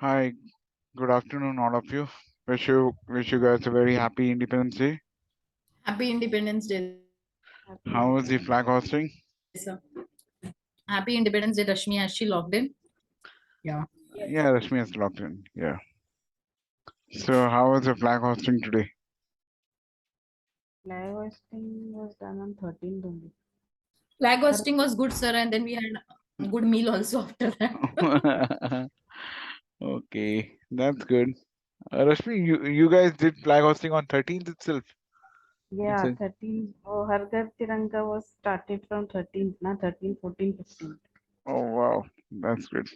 Hi, good afternoon, all of you. Wish you guys a very happy Independence Day. Happy Independence Day, sir. Happy How was the Independence. flag hosting? Happy Independence Day, Rashmi. Has she logged in? Yeah. Yeah, Rashmi has logged in. Yeah. So, how was the flag hosting today? Flag hosting was done on 13th only. Flag Har- hosting was good, sir, and then we had a good meal also after that. Okay, that's good. Rashmi, you guys did flag hosting on 13th itself. You Yeah, said. 13th. Oh, Har Ghar Tiranga was started from 13th, na 13, 14, 15. Oh wow, that's good.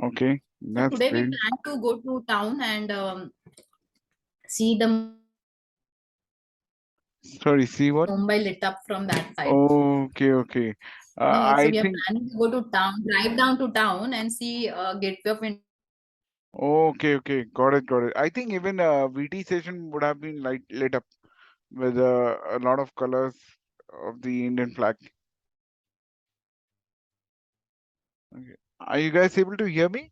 Okay, So that's today we great. plan to go to town and see the Sorry, see what? Mumbai lit up from that side. Okay, okay. No, so I we are think. planning to go to town, drive down to town and see Gateway of India. Okay, okay, got it, got it. I think even VT station would have been lit up with a lot of colors of the Indian flag. Okay. Are you guys able to hear me?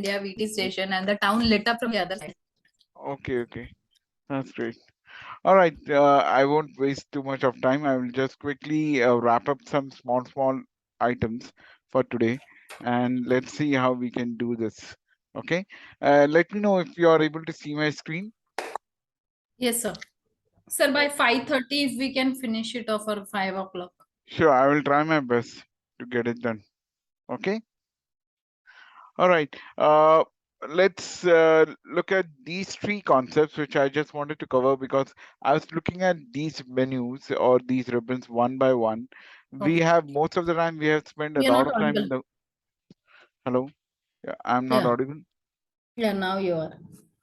VT station and the town lit up from the other side. Okay, okay, that's great. All right, I won't waste too much of time. I will just quickly wrap up some small items for today, and let's see how we can do this. Okay, let me know if you are able to see my screen. Yes, sir. Sir, by Oh, 5:30, if we can finish it off or 5 o'clock. sure, I will try my best to get it done. Okay. All right. Let's look at these three concepts, which I just wanted to cover because I was looking at these menus or these ribbons one by one. We Okay. have most of the time we have spent a You're lot not of time in audible. the. Hello. Yeah, I'm not Yeah. audible. Yeah, now you are.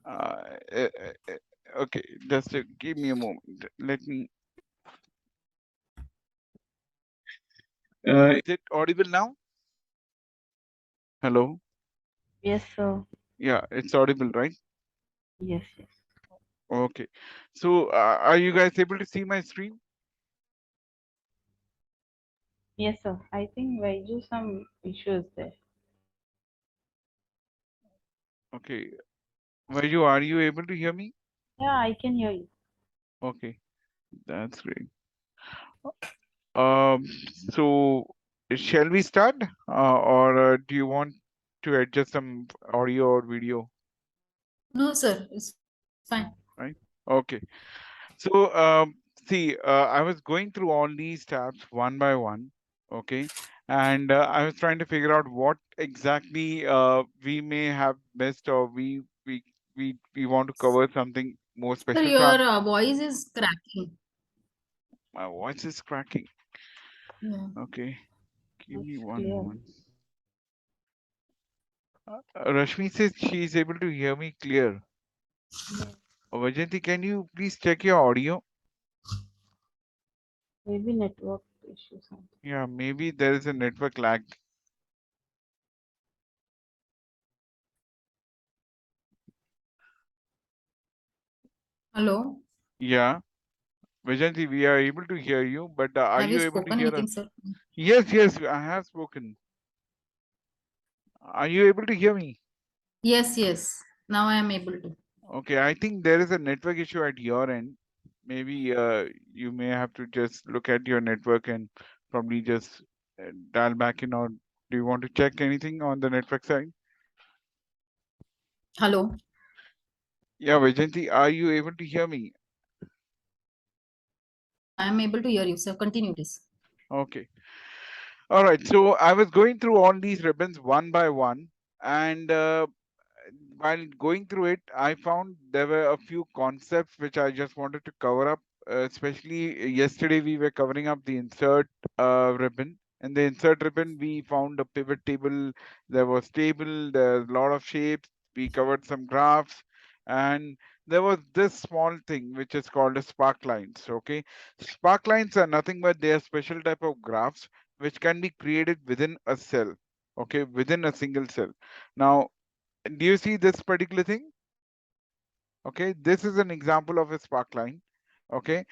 Uh, uh, okay, just give me a moment. Let me. Is it audible now? Hello. Yes, sir. Yeah, it's audible, right? Yes, yes. Okay. So, are you guys able to see my screen? Yes, sir. I think Vaiju some issues there. Okay. Vaiju, are you able to hear me? Yeah, I can hear you. Okay, that's great. Um, so shall we start, or do you want to adjust some audio or video, No, sir. It's fine. right? Okay. So see, I was going through all these tabs one by one, okay, and I was trying to figure out what exactly we may have missed, or we want to cover something more Sir, special. So your voice is cracking. my voice is cracking. Yeah. Okay, give me It's one clear. moment. Rashmi says she is able to hear me clear. Vajanti, can you please check your audio? Maybe network issue something. Yeah, maybe there is a network lag. Hello. Yeah, Vajanti, we are able to hear you, but are Have you you able to spoken hear us? anything, sir? Yes, yes, I have spoken. Are you able to hear me? Yes, yes. Now I am able to. Okay, I think there is a network issue at your end. Maybe you may have to just look at your network and probably just dial back in, or do you want to check anything on the network side? Hello. Yeah, Vajanti, are you able to hear me? Yeah, I am able to hear you, sir. Continue, please. Okay. All right. So I was going through all these ribbons one by one, and while going through it, I found there were a few concepts which I just wanted to cover up. Especially yesterday, we were covering up the insert ribbon. In the insert ribbon, we found a pivot table. There was table. There's a lot of shapes. We covered some graphs, and there was this small thing which is called as spark lines. Okay, spark lines are nothing but they are special type of graphs which can be created within a cell. Okay, within a single cell. Now, do you see this particular thing? Okay, this is an example of a spark line. Okay,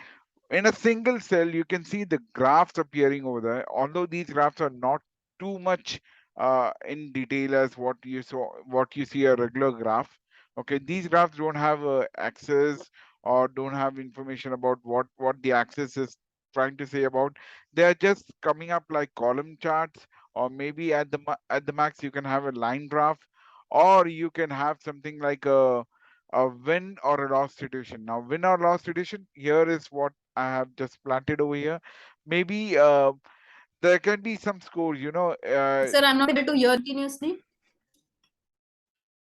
in a single cell, you can see the graphs appearing over there. Although these graphs are not too much in detail as what you see a regular graph. Okay, these graphs don't have access or don't have information about what the axis is trying to say about. They are just coming up like column charts, or maybe at at the max you can have a line graph, or you can have something like a win or a loss situation. Now, win or loss situation, here is what I have just planted over here. Maybe there can be some scores, you know. Sir, I'm not able to hear continuously.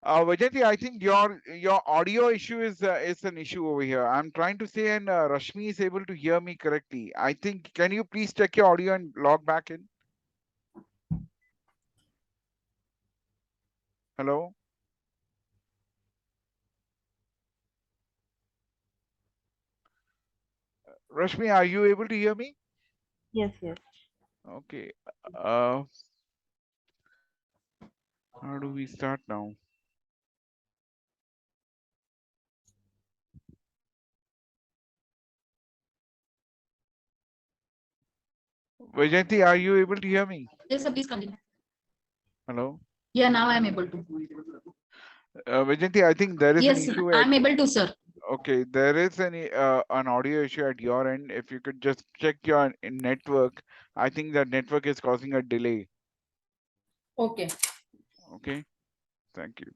Vajati, I think your audio issue is an issue over here. I'm trying to say, and Rashmi is able to hear me correctly. I think, can you please check your audio and log back in? Hello? Rashmi, are you able to hear me? Yes, yes. Okay. Uh, how do we start now? Vajanti, are you able to hear me? Yes, sir, please continue. Hello? Yeah, now I'm able to. Vajanti, I think there is an Yes, issue at, I'm able to, sir. okay, there is an audio issue at your end. If you could just check your network, I think that network is causing a delay. Okay. Okay, thank you.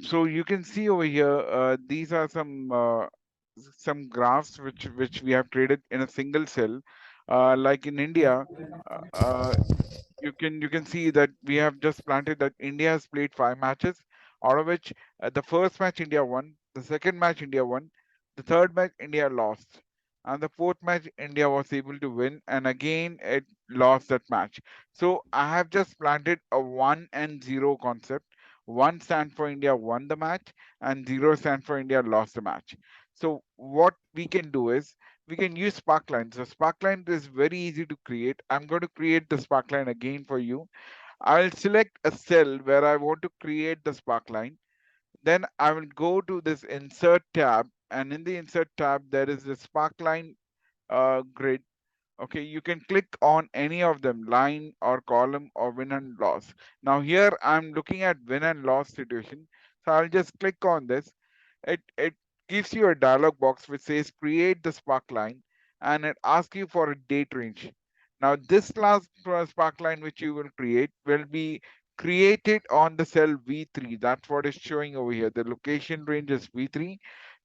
So you can see over here, these are some graphs which we have created in a single cell. Like in India, uh, uh, you can see that we have just planted that India has played 5 matches, out of which the first match India won, the second match India won, the third match India lost, and the fourth match India was able to win, and again it lost that match. So I have just planted a 1 and 0 concept. 1 stand for India won the match, and 0 stand for India lost the match. So what we can do is we can use sparkline. So sparkline is very easy to create. I'm going to create the sparkline again for you. I'll select a cell where I want to create the sparkline. Then I will go to this insert tab, and in the insert tab there is the sparkline grid. Okay, you can click on any of them, line or column or win and loss. Now here I'm looking at win and loss situation. So I'll just click on this. It gives you a dialog box which says create the spark line, and it asks you for a date range. Now this last spark line which you will create will be created on the cell V3. That's what is showing over here. The location range is V3.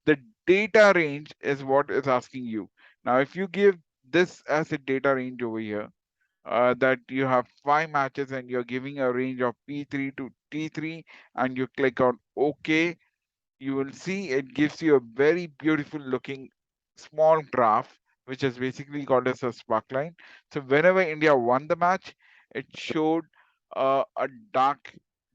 The data range is what is asking you. Now if you give this as a data range over here, that you have 5 matches and you're giving a range of P3 to T3, and you click on OK, you will see it gives you a very beautiful looking small graph, which is basically called as a sparkline. So whenever India won the match, it showed a dark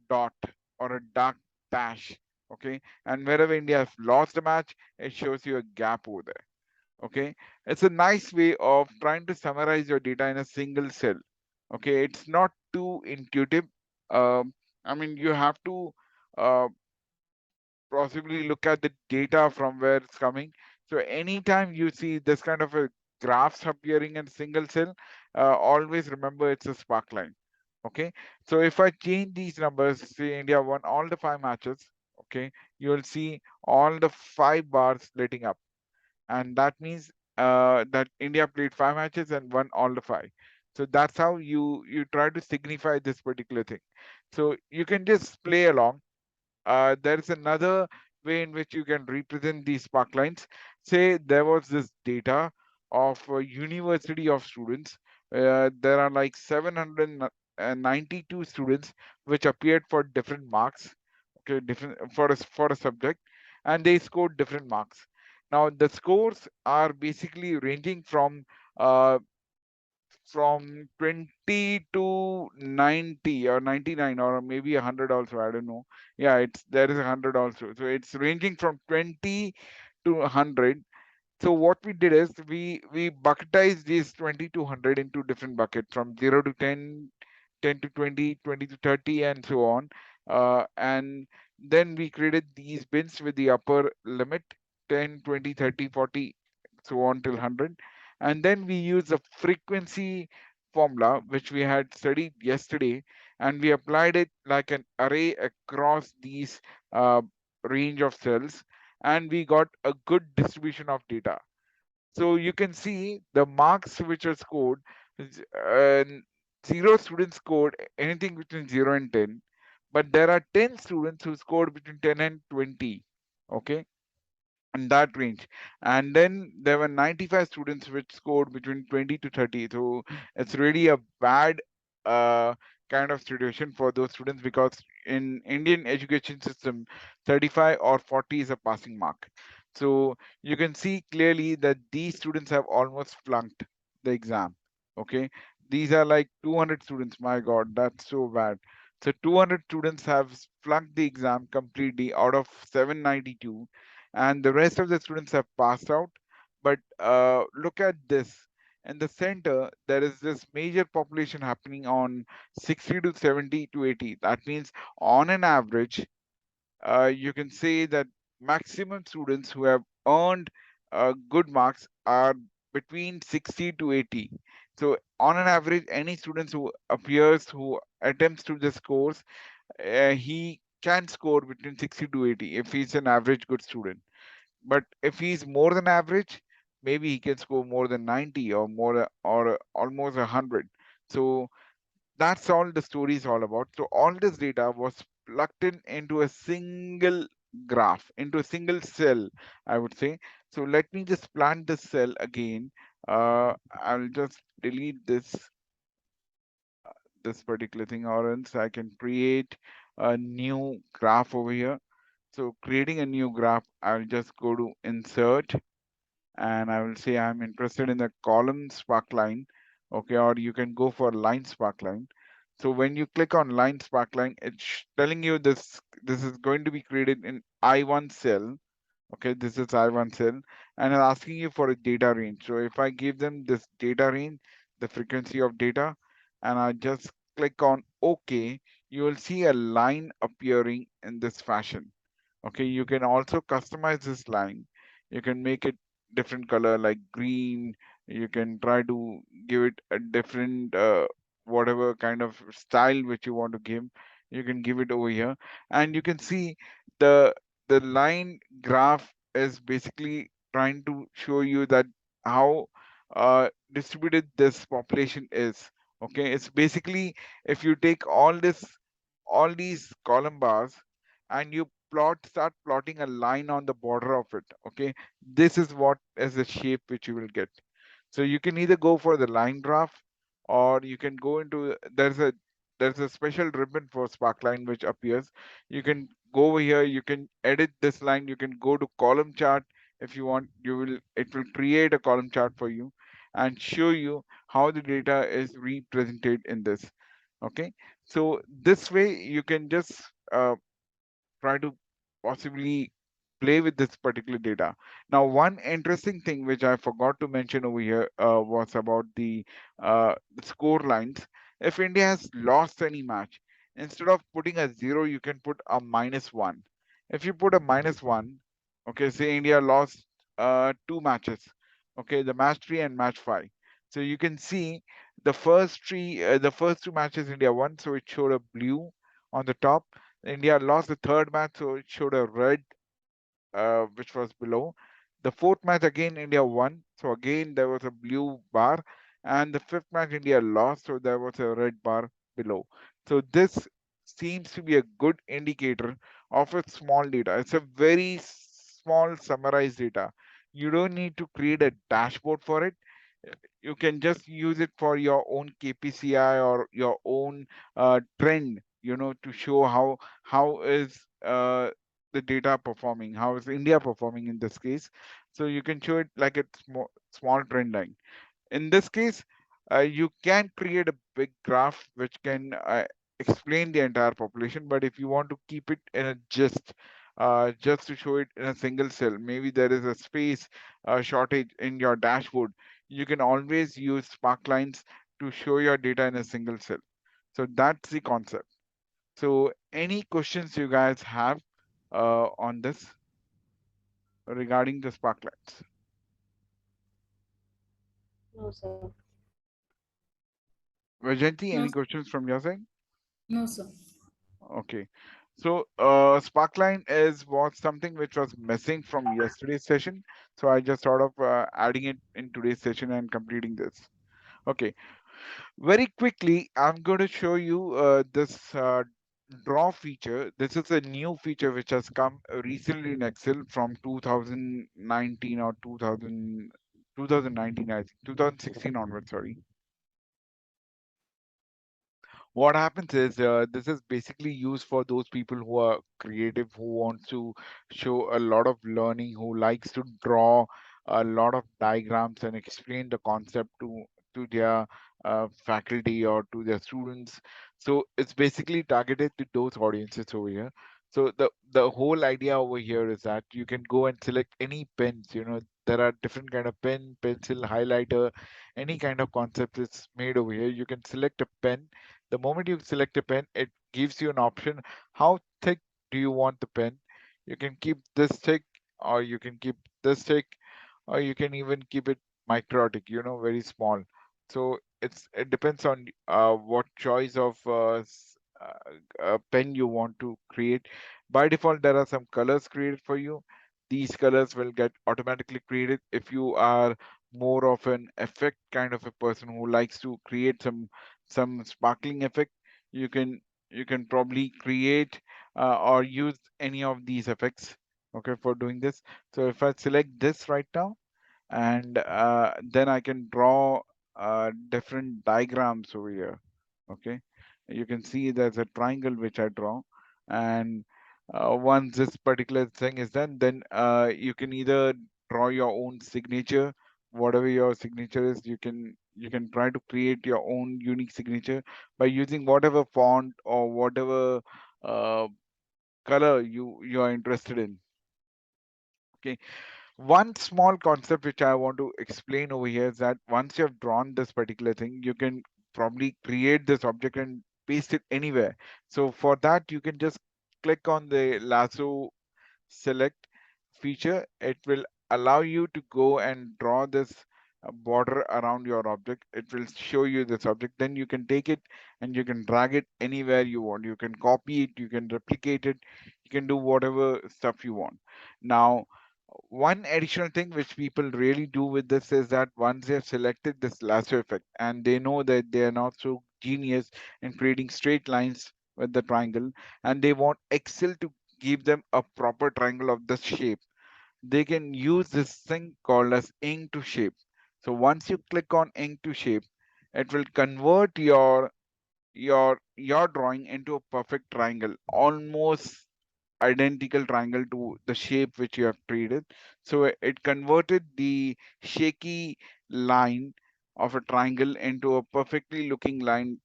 dot or a dark dash. Okay, and wherever India has lost a match, it shows you a gap over there. Okay, it's a nice way of trying to summarize your data in a single cell. Okay, it's not too intuitive. I mean, you have to uh, possibly look at the data from where it's coming. So anytime you see this kind of a graphs appearing in single cell, always remember it's a sparkline. Okay, so if I change these numbers, say India won all the 5 matches, okay, you'll see all the 5 bars splitting up, and that means that India played 5 matches and won all the 5. So that's how you try to signify this particular thing. So you can just play along. There is another way in which you can represent these sparklines. Say there was this data of a university of students. There are like 792 students which appeared for different marks, okay, different for a subject, and they scored different marks. Now the scores are basically ranging uh, from 20 to 90 or 99 or maybe 100 also, I don't know. Yeah, it's there is 100 also, so it's ranging from 20 to 100. So what we did is we bucketized these 20 to 100 into different buckets from 0 to 10, 10 to 20, 20 to 30, and so on. And then we created these bins with the upper limit 10, 20, 30, 40, so on till 100. And then we use the frequency formula which we had studied yesterday, and we applied it like an array across these uh, range of cells, and we got a good distribution of data. So you can see the marks which are scored. z- uh, 0 students scored anything between 0 and 10, but there are 10 students who scored between 10 and 20. Okay, in that range. And then there were 95 students which scored between 20 to 30. So it's really a bad uh, kind of situation for those students, because in Indian education system, 35 or 40 is a passing mark. So you can see clearly that these students have almost flunked the exam. Okay, these are like 200 students. My God, that's so bad. So 200 students have flunked the exam completely out of 792, and the rest of the students have passed out. But look at this. In the center, there is this major population happening on 60 to 70 to 80. That means, on an average, you can say that maximum students who have earned good marks are between 60 to 80. So, on an average, any students who appears who attempts to this course, he can score between 60 to 80 if he's an average good student. But if he's more than average, maybe he can score more than 90 or more, or almost 100. So that's all the story is all about. So all this data was plugged in into a single graph, into a single cell, I would say. So let me just plant this cell again. I'll just delete this particular thing, or else I can create a new graph over here. So creating a new graph, I'll just go to insert, and I will say I'm interested in the column sparkline. Okay, or you can go for line sparkline. So when you click on line sparkline, it's telling you this is going to be created in I1 cell. Okay, this is I1 cell, and I'm asking you for a data range. So if I give them this data range, the frequency of data, and I just click on OK, you will see a line appearing in this fashion. Okay, you can also customize this line. You can make it different color like green. You can try to give it a different whatever kind of style which you want to give. You can give it over here, and you can see the the line graph is basically trying to show you that how distributed this population is. Okay, it's basically, if you take all these column bars and you start plotting a line on the border of it. Okay, this is what is the shape which you will get. So you can either go for the line graph, or you can go into, there's a special ribbon for sparkline which appears. You can go over here, you can edit this line, you can go to column chart. If you want, it will create a column chart for you and show you how the data is represented in this. Okay, so this way you can just try to possibly play with this particular data. Now, one interesting thing which I forgot to mention over here was about the score lines. If India has lost any match, instead of putting a zero, you can put a -1. If you put a -1, okay, say India lost two matches, okay, the match three and match five. So you can see the first two matches India won, so it showed a blue on the top. India lost the third match, so it showed a red, which was below. The fourth match again India won, so again there was a blue bar, and the fifth match India lost, so there was a red bar below. So this seems to be a good indicator of a small data. It's a very small summarized data. You don't need to create a dashboard for it. You can just use it for your own KPCI or your own trend, to show how is the data performing, how is India performing in this case. So you can show it like a small trend line. In this case, you can create a big graph which can explain the entire population, but if you want to keep it in a just to show it in a single cell, maybe there is a space shortage in your dashboard, you can always use sparklines to show your data in a single cell. So that's the concept. So any questions you guys have on this regarding the sparklines? No, sir. Vajanti, No, any questions from your side? no, sir. Okay. So Sparkline was something which was missing from yesterday's session. So I just thought of adding it in today's session and completing this. Okay. Very quickly, I'm going to show you this draw feature. This is a new feature which has come recently in Excel from 2019 or 2019, I think, 2016 onwards, sorry. What happens is this is basically used for those people who are creative, who wants to show a lot of learning, who likes to draw a lot of diagrams and explain the concept to their faculty or to their students. So it's basically targeted to those audiences over here. So the whole idea over here is that you can go and select any pens. There are different kind of pen, pencil, highlighter, any kind of concept is made over here. You can select a pen. The moment you select a pen, it gives you an option. How thick do you want the pen? You can keep this thick, or you can keep this thick, or you can even keep it microtic, very small. So it depends on what choice of pen you want to create. By default, there are some colors created for you. These colors will get automatically created if you are more of an effect kind of a person who likes to create some sparkling effect. You can probably create or use any of these effects, okay, for doing this. So if I select this right now, and then I can draw different diagrams over here. Okay, you can see there's a triangle which I draw, and once this particular thing is done, then you can either draw your own signature. Whatever your signature is, you can try to create your own unique signature by using whatever font or whatever uh, color you are interested in. Okay, one small concept which I want to explain over here is that once you have drawn this particular thing, you can probably create this object and paste it anywhere. So for that, you can just click on the lasso select feature. It will allow you to go and draw this border around your object. It will show you this object. Then you can take it and you can drag it anywhere you want. You can copy it, you can replicate it, you can do whatever stuff you want. Now, one additional thing which people really do with this is that once they have selected this lasso effect and they know that they are not so genius in creating straight lines with the triangle, and they want Excel to give them a proper triangle of this shape, they can use this thing called as ink to shape. So once you click on ink to shape, it will convert your drawing into a perfect triangle, almost identical triangle to the shape which you have created. So it converted the shaky line of a triangle into a perfectly looking line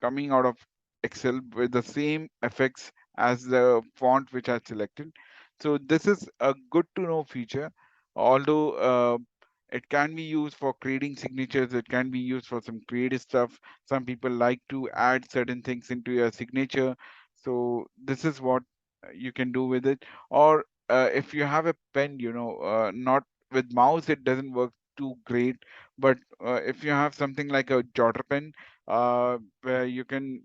coming out of Excel with the same effects as the font which I selected. So this is a good to know feature, although it can be used for creating signatures, it can be used for some creative stuff. Some people like to add certain things into your signature. So this is what you can do with it. Or if you have a pen, not with mouse, it doesn't work too great. But if you have something like a jotter pen, where you can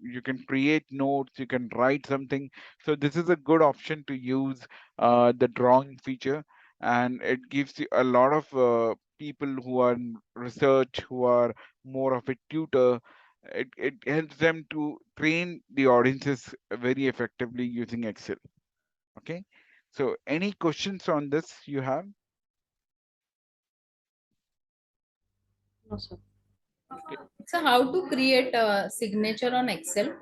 create notes, you can write something. So this is a good option to use the drawing feature, and it gives you a lot of people who are in research, who are more of a tutor. It helps them to train the audiences very effectively using Excel. Okay, so any questions on this you have? No, sir. Okay. So how to create a signature on Excel?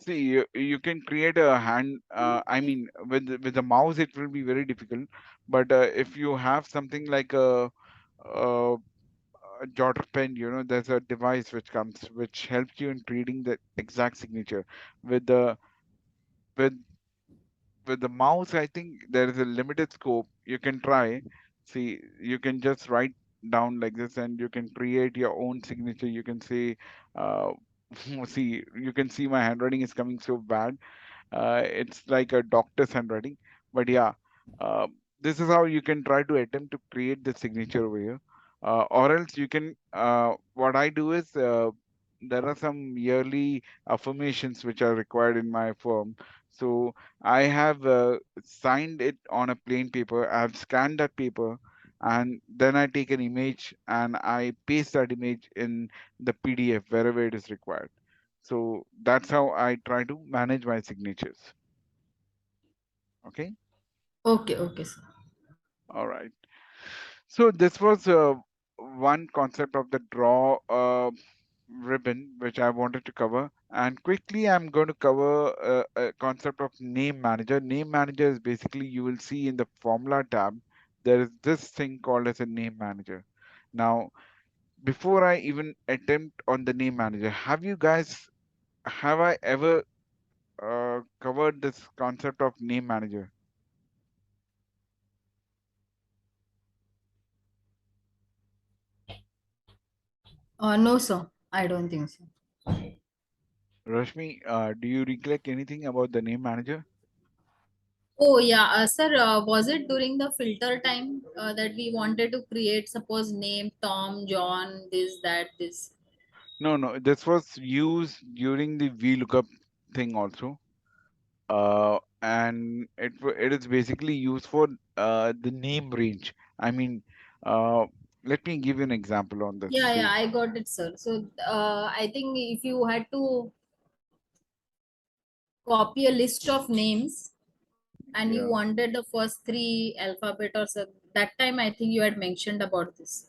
See, you can create a hand. I mean, with the mouse, it will be very difficult. But if you have something like a, a jotter pen, there's a device which comes which helps you in creating the exact signature. With the with with the mouse, I think there is a limited scope. You can try. See, you can just write down like this, and you can create your own signature. You can say, uh, see, you can see my handwriting is coming so bad. It's like a doctor's handwriting. But yeah, uh, this is how you can try to attempt to create the signature over here. Or else you can, what I do is, there are some yearly affirmations which are required in my firm. So I have signed it on a plain paper. I have scanned that paper, and then I take an image and I paste that image in the PDF wherever it is required. So that's how I try to manage my signatures. Okay. Okay, okay, sir. All right. So this was one concept of the draw ribbon which I wanted to cover. And quickly, I'm going to cover a concept of name manager. Name manager is basically, you will see in the formula tab, there is this thing called as a name manager. Now, before I even attempt on the name manager, have I ever covered this concept of name manager? No, sir. I don't think so. Rashmi, do you recollect anything about the name manager? Oh, yeah, sir. Was it during the filter time that we wanted to create, suppose name Tom, John, this, that, this? No, no, this was used during the VLOOKUP thing also. And it is basically used for the name range. I mean, uh, let me give you an example on this. Yeah, yeah, See, I got it, sir. So, I think if you had to copy a list of names and you yeah. wanted the first three alphabet or so, that time I think you had mentioned about this.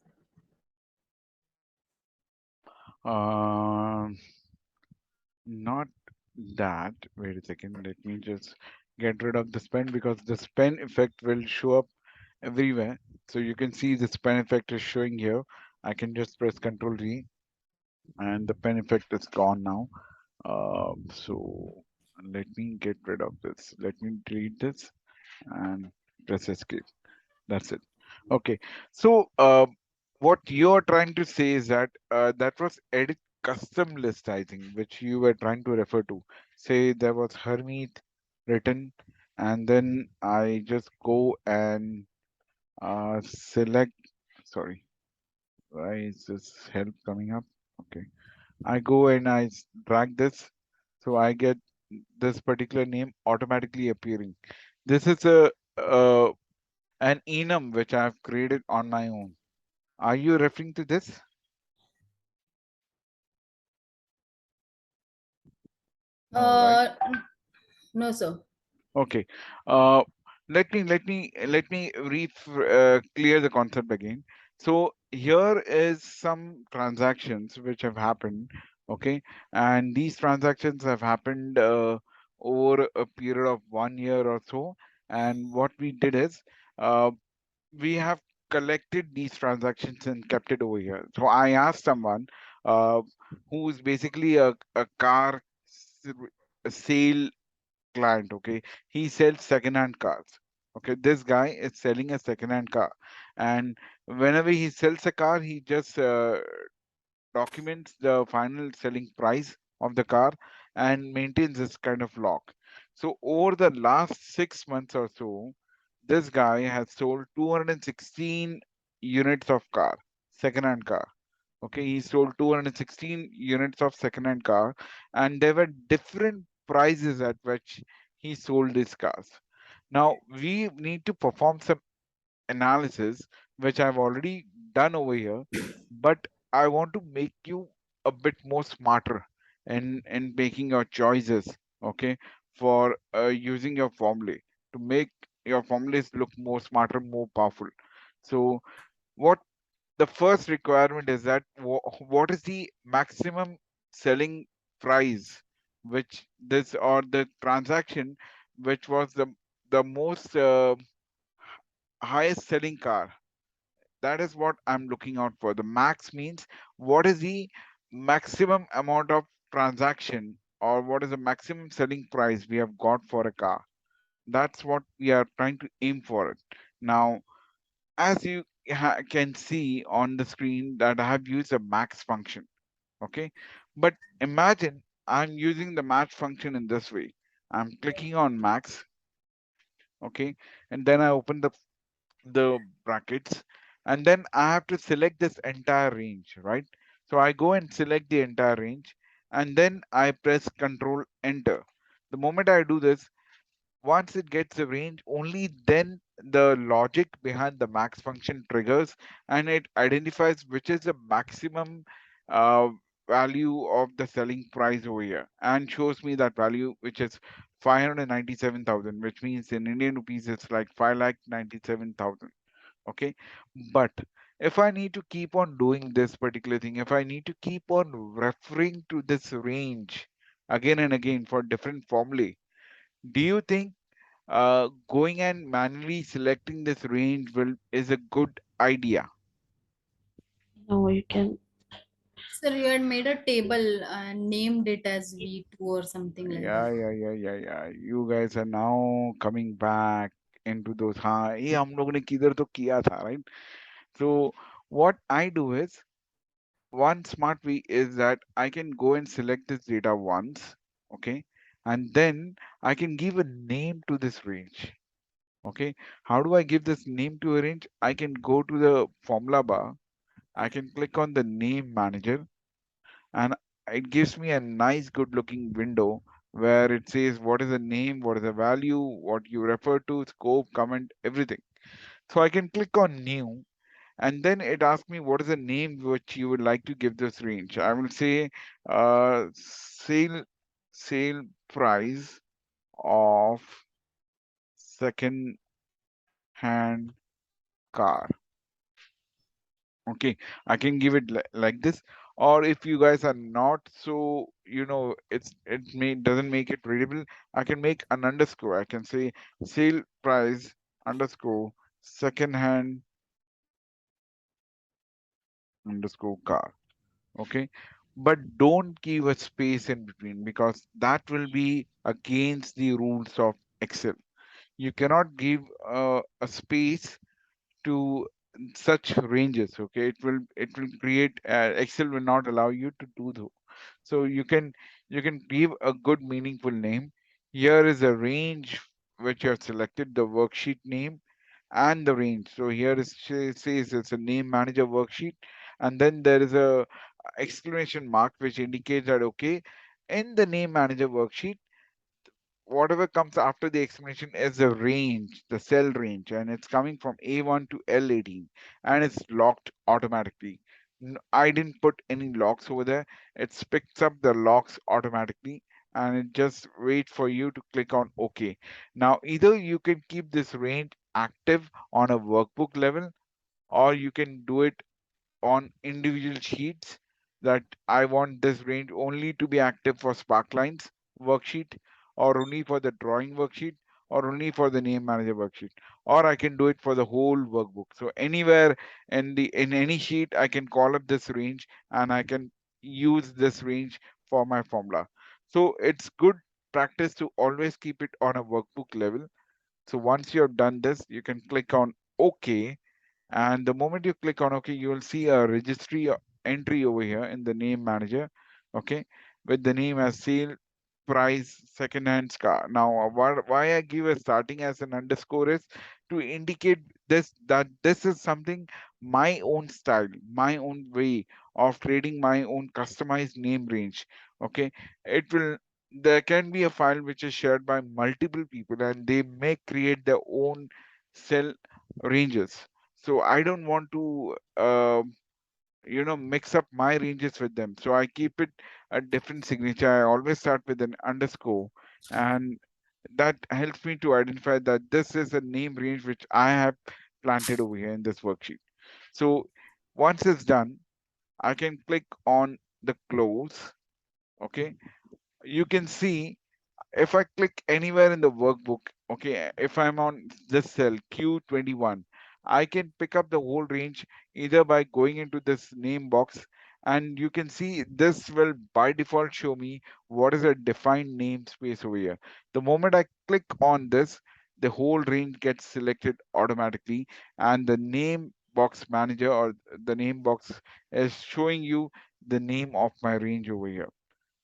Um, Not that. Wait a second. Let me just get rid of this pen because this pen effect will show up everywhere. So you can see this pen effect is showing here. I can just press Control Z and the pen effect is gone now. So let me get rid of this. Let me delete this and press escape. That's it. Okay. So what you're trying to say is that that was edit custom list, I think, which you were trying to refer to. Say there was Hermeet written, and then I just go and select. Sorry, why is this help coming up? Okay. I go and drag this, so I get this particular name automatically appearing. This is a an enum which I have created on my own. Are you referring to this? No, right? Uh, no, sir. Okay. Let me clear the concept again. So here is some transactions which have happened. Okay, and these transactions have happened over a period of 1 year or so. And what we did is uh, we have collected these transactions and kept it over here. So I asked someone uh, who is basically a car s- sale client. Okay, he sells second-hand cars. Okay, this guy is selling a second-hand car, and whenever he sells a car, he just documents the final selling price of the car and maintains this kind of log. So over the last 6 months or so, this guy has sold 216 units of car, second-hand car. Okay, he sold 216 units of second-hand car, and there were different prices at which he sold these cars. Now we need to perform some analysis, which I've already done over here, but I want to make you a bit more smarter in making your choices, okay, for using your formulae to make your formulas look more smarter, more powerful. So what the first requirement is that what is the maximum selling price which this or the transaction which was the most highest selling car. That is what I'm looking out for. The max means what is the maximum amount of transaction or what is the maximum selling price we have got for a car. That's what we are trying to aim for it. Now, as you can see on the screen that I have used a max function. Okay. But imagine I'm using the match function in this way. I'm clicking on max. Okay. And then I open the brackets, and then I have to select this entire range, right? So I go and select the entire range, and then I press Control Enter. The moment I do this, once it gets the range, only then the logic behind the max function triggers, and it identifies which is the maximum uh, value of the selling price over here, and shows me that value, which is 597,000, which means in Indian rupees it's like 5,97,000. Okay, but if I need to keep on doing this particular thing, if I need to keep on referring to this range again and again for different formulae, do you think going and manually selecting this range will is a good idea? No, you can. Sir, you had made a table and named it as V2 or something like Yeah, that. yeah, yeah, yeah, yeah. You guys are now coming back into those. हाँ ये हम लोगों ने किधर तो किया था, right? So what I do is, one smart way is that I can go and select this data once, okay, and then I can give a name to this range. Okay, how do I give this name to a range? I can go to the formula bar. I can click on the name manager, and it gives me a nice good looking window where it says what is the name, what is the value, what you refer to, scope, comment, everything. So I can click on new, and then it asks me what is the name which you would like to give this range. I will say sale price of second hand car. Okay, I can give it like this. Or if you guys are not so, it may doesn't make it readable, I can make an underscore. I can say sale price underscore second hand underscore car. Okay, but don't give a space in between, because that will be against the rules of Excel. You cannot give a space to such ranges. Okay, it will create Excel will not allow you to do so. So you can give a good meaningful name. Here is a range which you have selected, the worksheet name and the range. So here says it's a name manager worksheet, and then there is a exclamation mark which indicates that, okay, in the name manager worksheet, whatever comes after the explanation is the range, the cell range, and it's coming from A1 to L18, and it's locked automatically. I didn't put any locks over there. It picks up the locks automatically, and it just wait for you to click on OK. Now, either you can keep this range active on a workbook level, or you can do it on individual sheets, that I want this range only to be active for Sparklines worksheet, or only for the drawing worksheet, or only for the name manager worksheet, or I can do it for the whole workbook. So anywhere in any sheet I can call up this range, and I can use this range for my formula. So it's good practice to always keep it on a workbook level. So once you have done this, you can click on OK, and the moment you click on OK, you will see a registry entry over here in the name manager. Okay, with the name as sale price second-hand car. Now, why I give a starting as an underscore is to indicate this, that this is something my own style, my own way of trading, my own customized name range. Okay, it will. There can be a file which is shared by multiple people, and they may create their own cell ranges. So I don't want to mix up my ranges with them, so I keep it a different signature. I always start with an underscore, and that helps me to identify that this is a name range which I have planted over here in this worksheet. So once it's done, I can click on the close. Okay, you can see if I click anywhere in the workbook, okay, if I'm on this cell Q21, I can pick up the whole range either by going into this name box, and you can see this will by default show me what is a defined namespace over here. The moment I click on this, the whole range gets selected automatically, and the name box manager, or the name box, is showing you the name of my range over here.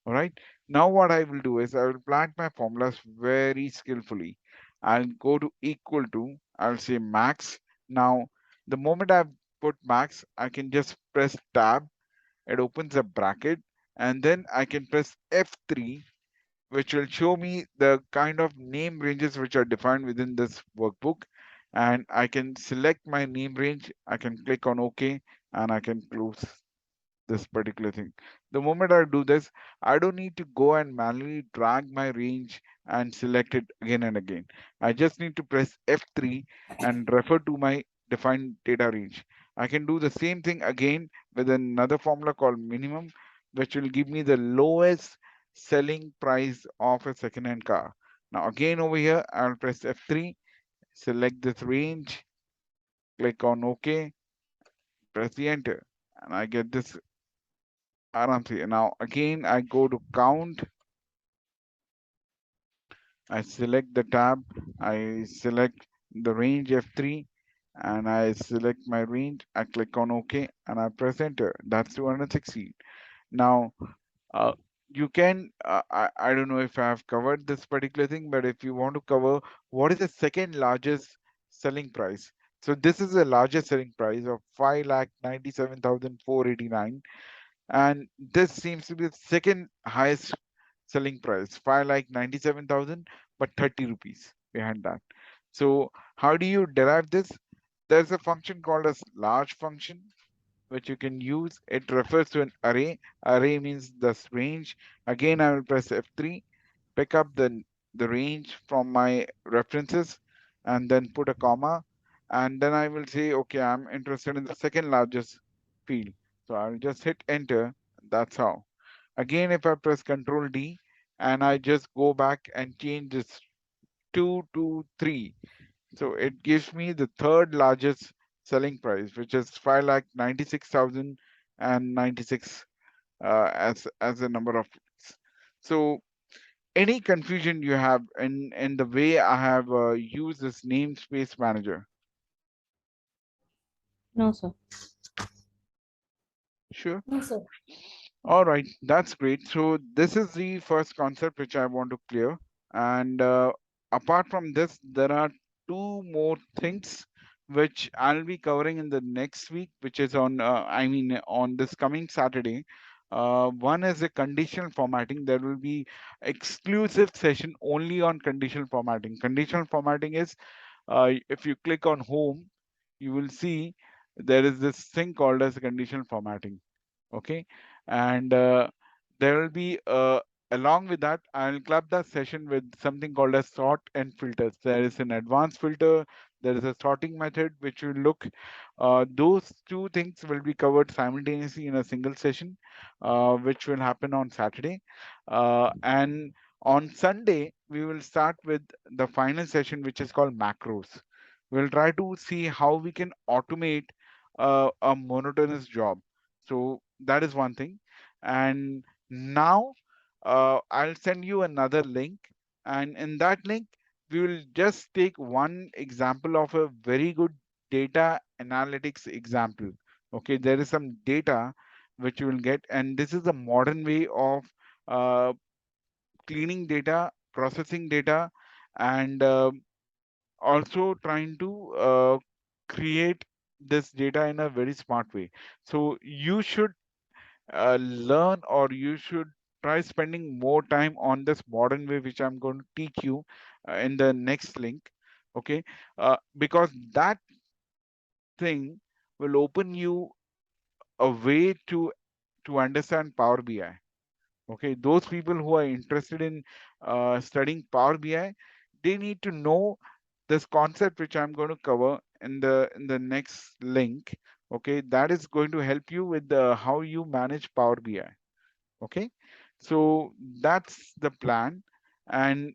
All right. Now what I will do is I will plant my formulas very skillfully. I'll go to equal to, I'll say max. Now, the moment I've put max, I can just press tab, it opens a bracket, and then I can press F3, which will show me the kind of name ranges which are defined within this workbook. And I can select my name range, I can click on OK, and I can close this particular thing. The moment I do this, I don't need to go and manually drag my range and select it again and again. I just need to press F3 and refer to my defined data range. I can do the same thing again with another formula called minimum, which will give me the lowest selling price of a second-hand car. Now again over here, I'll press F3, select this range, click on OK, press the enter, and I get this RMC. Now again, I go to count, I select the tab, I select the range F3, and I select my range. I click on OK and I press enter. That's 216. Now, uh, you can, I don't know if I have covered this particular thing, but if you want to cover what is the second largest selling price. So this is the largest selling price of 5,97,489, and this seems to be the second highest selling price, 5,97,000, but 30 rupees behind that. So how do you derive this? There's a function called as large function which you can use. It refers to an array. Array means this range. Again, I will press F3, pick up the range from my references, and then put a comma, and then I will say, okay, I'm interested in the second largest field. So I'll just hit enter. That's how. Again, if I press Control D and I just go back and change this 2 to 3, so it gives me the third largest selling price, which is 5,96,096 as a number of leads. So any confusion you have in the way I have used this namespace manager? No, sir. Sure. No, sir. All right, that's great. So this is the first concept which I want to clear. And apart from this, there are two more things which I'll be covering in the next week, which is on, on this coming Saturday. One is a conditional formatting. There will be exclusive session only on conditional formatting. Conditional formatting is, if you click on home, you will see there is this thing called as conditional formatting. Okay, and there will be along with that, I'll club that session with something called as sort and filters. There is an advanced filter, there is a sorting method which will look, those two things will be covered simultaneously in a single session, which will happen on Saturday, and on Sunday we will start with the final session which is called macros. We'll try to see how we can automate a monotonous job. So that is one thing. And now I'll send you another link. And in that link, we will just take one example of a very good data analytics example. Okay, there is some data which you will get, and this is a modern way of uh, cleaning data, processing data, and also trying to create this data in a very smart way. So you should learn, or you should try spending more time on this modern way which I'm going to teach you in the next link. Okay, because that thing will open you a way to understand Power BI. Okay, those people who are interested in studying Power BI, they need to know this concept which I'm going to cover in the next link. Okay, that is going to help you with how you manage Power BI. Okay, so that's the plan. And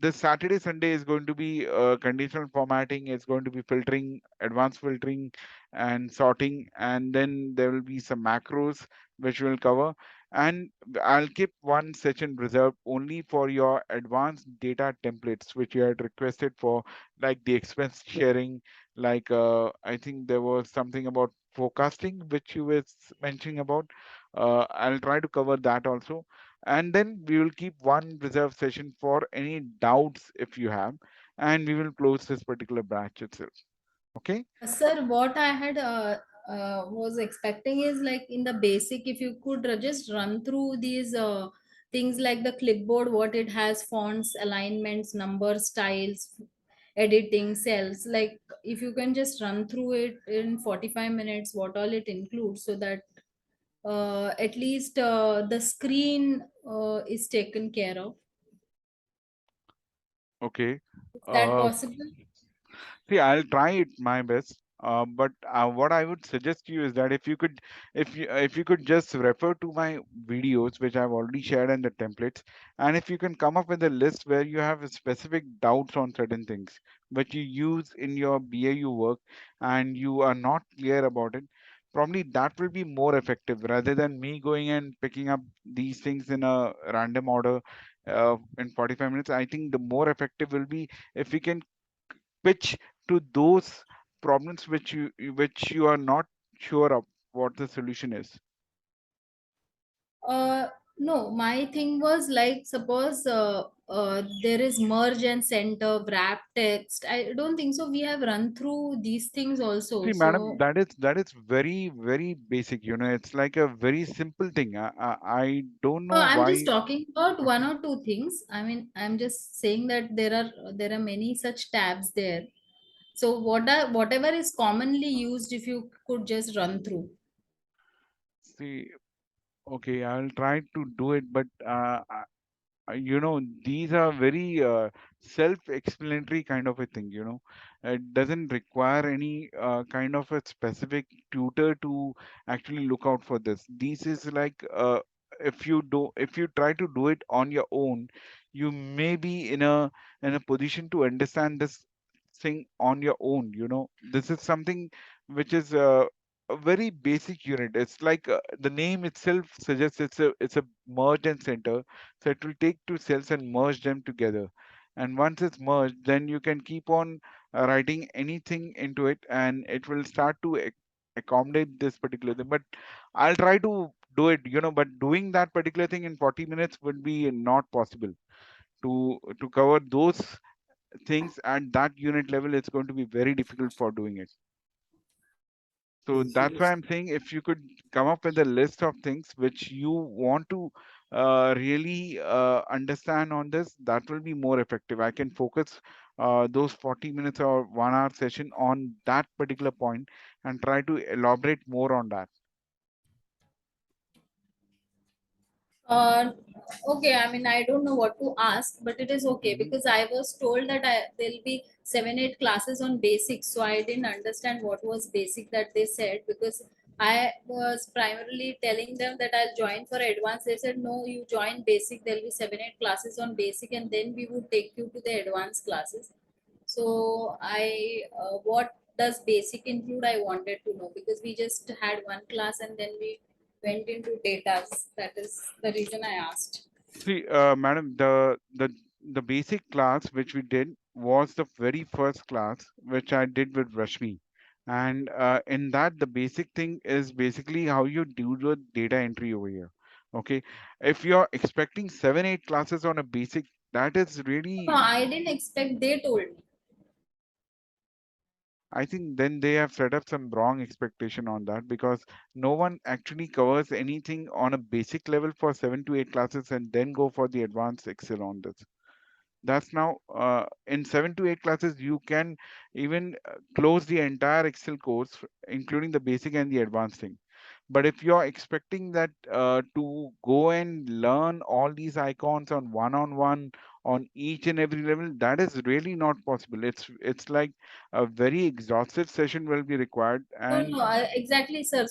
this Saturday, Sunday is going to be conditional formatting, it's going to be filtering, advanced filtering, and sorting. And then there will be some macros which we'll cover. And I'll keep one session reserved only for your advanced data templates, which you had requested for, like the expense sharing, like I think there was something about forecasting, which you were mentioning about. I'll try to cover that also. And then we will keep one reserve session for any doubts if you have, and we will close this particular batch itself. Okay. Sir, what I had was expecting is like in the basic, if you could just run through these things like the clipboard, what it has, fonts, alignments, numbers, styles, editing, cells. Like if you can just run through it in 45 minutes, what all it includes, so that at least the screen is taken care of. Okay. Is that Uh, possible? See, I'll try it my best. But what I would suggest you is that if you could just refer to my videos, which I've already shared in the templates, and if you can come up with a list where you have specific doubts on certain things, which you use in your BAU work, and you are not clear about it, probably that will be more effective rather than me going and picking up these things in a random order in 45 minutes. I think the more effective will be if we can pitch to those problems which you are not sure of what the solution is. Uh, no, my thing was like, suppose there is merge and center, wrap text. I don't think so. We have run through these things also. See, madam, So that is very basic. It's like a very simple thing. I don't know I'm just why. talking about one Okay. or two things. I mean, I'm just saying that there are many such tabs there. So whatever is commonly used, if you could just run through. See, okay, I'll try to do it, but these are very self-explanatory kind of a thing. It doesn't require any kind of a specific tutor to actually look out for this. This is like if you try to do it on your own, you may be in a position to understand this thing on your own. This is something which is a very basic unit. It's like the name itself suggests it's a merge and center, so it will take two cells and merge them together. And once it's merged, then you can keep on writing anything into it and it will start to accommodate this particular thing. But I'll try to do it, but doing that particular thing in 40 minutes would be not possible. To cover those things at that unit level, it's going to be very difficult for doing it. So that's why I'm saying if you could come up with a list of things which you want to really understand on this, that will be more effective. I can focus those 40 minutes or 1 hour session on that particular point and try to elaborate more on that. Uh, okay, I mean, I don't know what to ask, but it is okay Hmm. because I was told that there'll be 7, 8 classes on basics. So I didn't understand what was basic that they said, because I was primarily telling them that I'll join for advanced. They said, no, you join basic, there'll be 7, 8 classes on basic, and then we would take you to the advanced classes. So what does basic include? I wanted to know because we just had one class and then we went into data. That is the reason I asked. See, madam, the basic class which we did was the very first class which I did with Rashmi. And in that, the basic thing is basically how you do the data entry over here. Okay. If you're expecting 7, 8 classes on a basic, that is No, really, I didn't expect. They told me. I think then they have set up some wrong expectation on that because no one actually covers anything on a basic level for 7 to 8 classes and then go for the advanced Excel on this. That's now in 7 to 8 classes, you can even close the entire Excel course, including the basic and the advanced thing. But if you're expecting that to go and learn all these icons on one on each and every level, that is really not possible. It's like a very exhaustive session will be required. No, And no, exactly, sir.